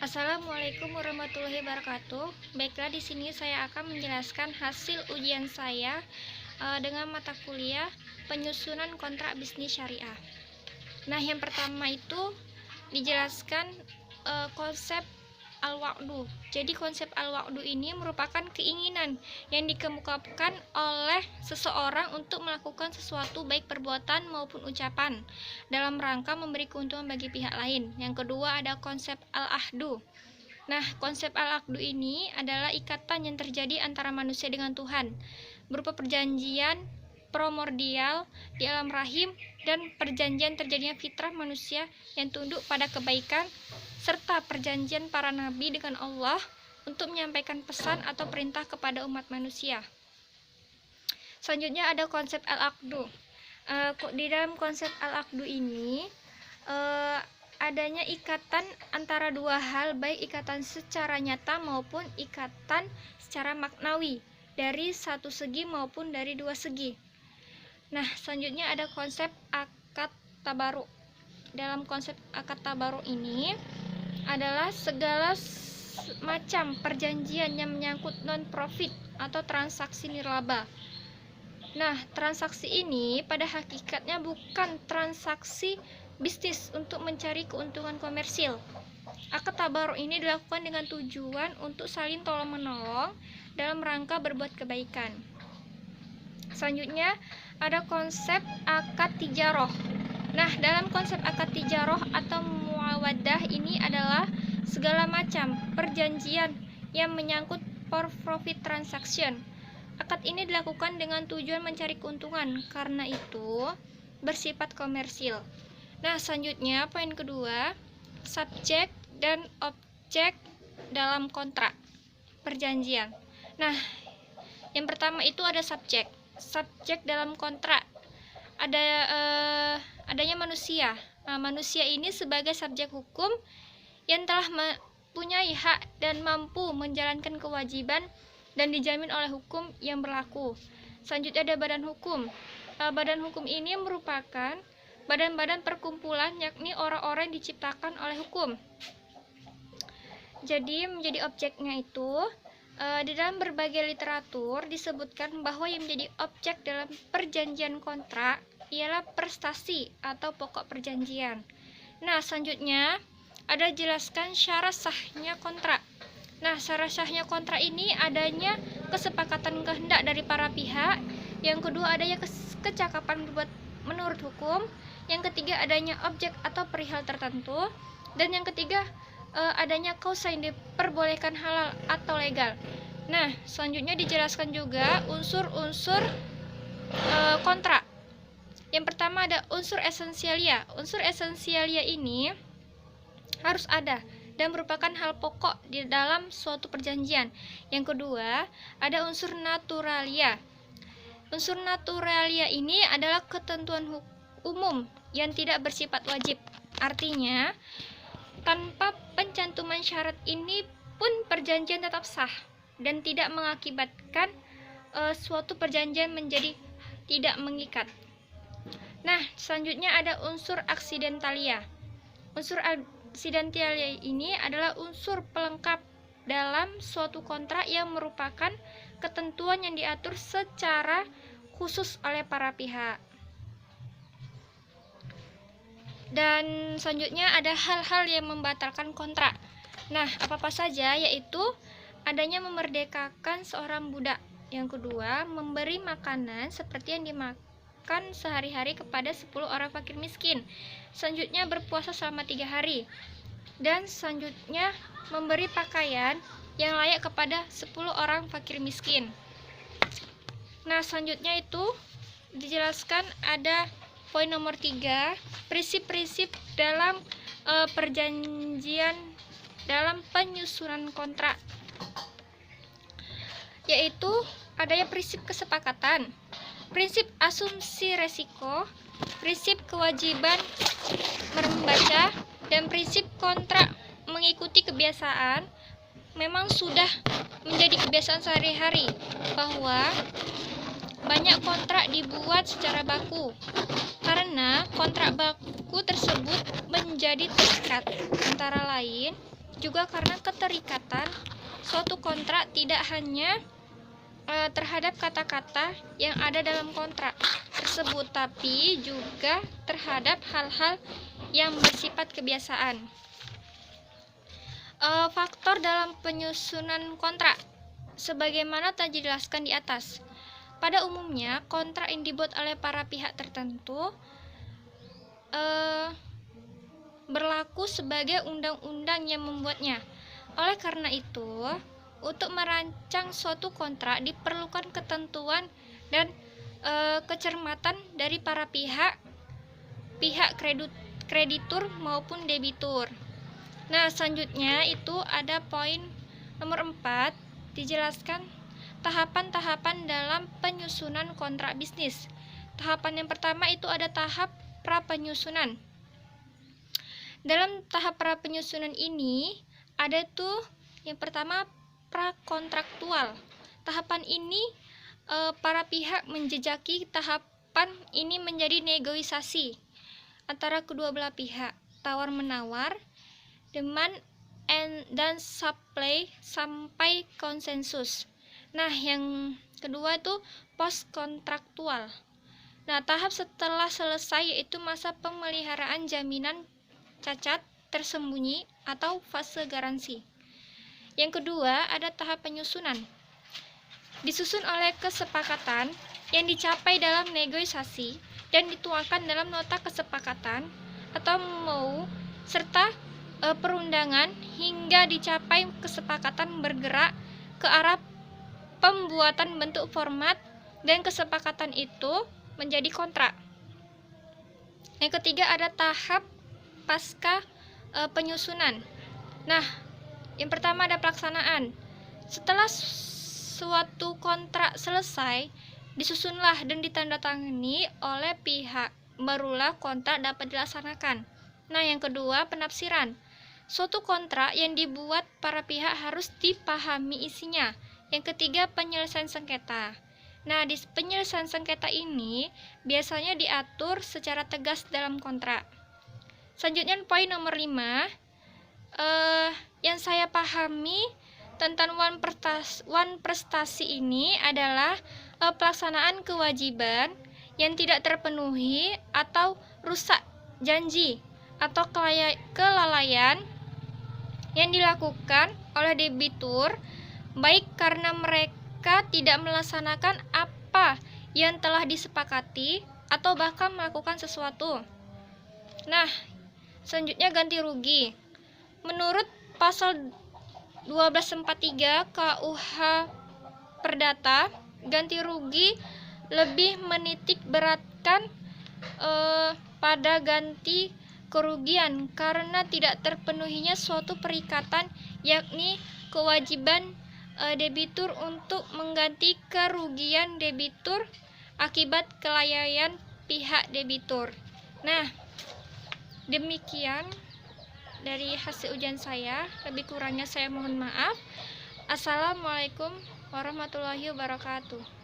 Assalamualaikum warahmatullahi wabarakatuh. Baiklah, di sini saya akan menjelaskan hasil ujian saya dengan mata kuliah penyusunan kontrak bisnis syariah. Nah, yang pertama itu dijelaskan konsep al-wa'du. Jadi konsep al-wa'du ini merupakan keinginan yang dikemukakan oleh seseorang untuk melakukan sesuatu baik perbuatan maupun ucapan dalam rangka memberi keuntungan bagi pihak lain. Yang kedua ada konsep al-ahdu. Nah, konsep al-ahdu ini adalah ikatan yang terjadi antara manusia dengan Tuhan berupa perjanjian primordial di alam rahim dan perjanjian terjadinya fitrah manusia yang tunduk pada kebaikan serta perjanjian para nabi dengan Allah untuk menyampaikan pesan atau perintah kepada umat manusia. Selanjutnya ada konsep al-aqdu. Di dalam konsep al-aqdu ini adanya ikatan antara dua hal, baik ikatan secara nyata maupun ikatan secara maknawi dari satu segi maupun dari dua segi. Nah, selanjutnya ada konsep akad tabaruk. Dalam konsep akad tabaruk ini adalah segala macam perjanjian yang menyangkut non-profit atau transaksi nirlaba. Nah, transaksi ini pada hakikatnya bukan transaksi bisnis untuk mencari keuntungan komersil. Akad tabaruk ini dilakukan dengan tujuan untuk saling tolong-menolong dalam rangka berbuat kebaikan. Selanjutnya ada konsep akad tijaroh. Nah, dalam konsep akad tijaroh atau muawadah ini adalah segala macam perjanjian yang menyangkut profit transaction. Akad ini dilakukan dengan tujuan mencari keuntungan, karena itu bersifat komersil. Nah, selanjutnya poin kedua, subjek dan objek dalam kontrak perjanjian. Nah, yang pertama itu ada subjek. Subjek dalam kontrak adanya manusia. Nah, manusia ini sebagai subjek hukum yang telah mempunyai hak dan mampu menjalankan kewajiban dan dijamin oleh hukum yang berlaku. Selanjutnya ada badan hukum. Badan hukum ini merupakan badan-badan perkumpulan, yakni orang-orang yang diciptakan oleh hukum. Jadi menjadi objeknya itu di dalam berbagai literatur disebutkan bahwa yang menjadi objek dalam perjanjian kontrak ialah prestasi atau pokok perjanjian. Nah, selanjutnya ada jelaskan syarat sahnya kontrak. Nah, syarat sahnya kontrak ini adanya kesepakatan kehendak dari para pihak. Yang kedua adanya kecakapan berbuat menurut hukum. Yang ketiga adanya objek atau perihal tertentu. Dan yang ketiga adanya kausa yang diperbolehkan halal atau legal. Nah, selanjutnya dijelaskan juga unsur-unsur kontrak. Yang pertama ada unsur esensialia. Unsur esensialia ini harus ada dan merupakan hal pokok di dalam suatu perjanjian. Yang kedua, ada unsur naturalia. Unsur naturalia ini adalah ketentuan umum yang tidak bersifat wajib. Artinya, tanpa pencantuman syarat ini pun perjanjian tetap sah dan tidak mengakibatkan suatu perjanjian menjadi tidak mengikat. Nah, selanjutnya ada unsur aksidentalia. Unsur aksidentalia ini adalah unsur pelengkap dalam suatu kontrak yang merupakan ketentuan yang diatur secara khusus oleh para pihak. Dan selanjutnya ada hal-hal yang membatalkan kontrak. Nah, apa-apa saja, yaitu adanya memerdekakan seorang budak. Yang kedua, memberi makanan seperti yang dimakan sehari-hari kepada 10 orang fakir miskin. Selanjutnya berpuasa selama 3 hari. Dan selanjutnya memberi pakaian yang layak kepada 10 orang fakir miskin. Nah, selanjutnya itu dijelaskan ada poin nomor 3, prinsip-prinsip dalam perjanjian dalam penyusunan kontrak, yaitu adanya prinsip kesepakatan, prinsip asumsi resiko, prinsip kewajiban membaca, dan prinsip kontrak mengikuti kebiasaan. Memang sudah menjadi kebiasaan sehari-hari bahwa banyak kontrak dibuat secara baku, karena kontrak baku buku tersebut menjadi terikat, antara lain juga karena keterikatan suatu kontrak tidak hanya terhadap kata-kata yang ada dalam kontrak tersebut, tapi juga terhadap hal-hal yang bersifat kebiasaan. Faktor dalam penyusunan kontrak sebagaimana telah dijelaskan di atas. Pada umumnya, kontrak yang dibuat oleh para pihak tertentu berlaku sebagai undang-undang yang membuatnya. Oleh karena itu, untuk merancang suatu kontrak diperlukan ketentuan dan kecermatan dari para pihak kreditur maupun debitur. Nah, selanjutnya itu ada poin nomor 4, dijelaskan tahapan-tahapan dalam penyusunan kontrak bisnis. Tahapan yang pertama itu ada tahap pra-penyusunan. Dalam tahap pra-penyusunan ini ada tuh yang pertama prakontraktual. Tahapan ini para pihak menjejaki tahapan ini menjadi negosiasi antara kedua belah pihak, tawar-menawar, demand dan supply sampai konsensus. Nah, yang kedua itu post kontraktual. Nah, tahap setelah selesai yaitu masa pemeliharaan jaminan cacat tersembunyi atau fase garansi. Yang kedua ada tahap penyusunan. Disusun oleh kesepakatan yang dicapai dalam negosiasi dan dituangkan dalam nota kesepakatan atau MOU serta perundangan hingga dicapai kesepakatan bergerak ke arah pembuatan bentuk format dan kesepakatan itu menjadi kontrak. Yang ketiga ada tahap pasca penyusunan. Nah, yang pertama ada pelaksanaan. Setelah suatu kontrak selesai, disusunlah dan ditandatangani oleh pihak, barulah kontrak dapat dilaksanakan. Nah, yang kedua penafsiran. Suatu kontrak yang dibuat para pihak harus dipahami isinya. Yang ketiga penyelesaian sengketa. Nah, di penyelesaian sengketa ini biasanya diatur secara tegas dalam kontrak. Selanjutnya poin nomor 5, yang saya pahami tentang one prestasi ini adalah pelaksanaan kewajiban yang tidak terpenuhi atau rusak janji atau kelalaian yang dilakukan oleh debitur, baik karena mereka tidak melaksanakan apa yang telah disepakati atau bahkan melakukan sesuatu. Nah, selanjutnya ganti rugi. Menurut pasal 1243 KUH Perdata, ganti rugi lebih menitik beratkan pada ganti kerugian karena tidak terpenuhinya suatu perikatan, yakni kewajiban debitur untuk mengganti kerugian debitur akibat kelalaian pihak debitur. Nah, demikian dari hasil ujian saya, lebih kurangnya saya mohon maaf. Assalamualaikum warahmatullahi wabarakatuh.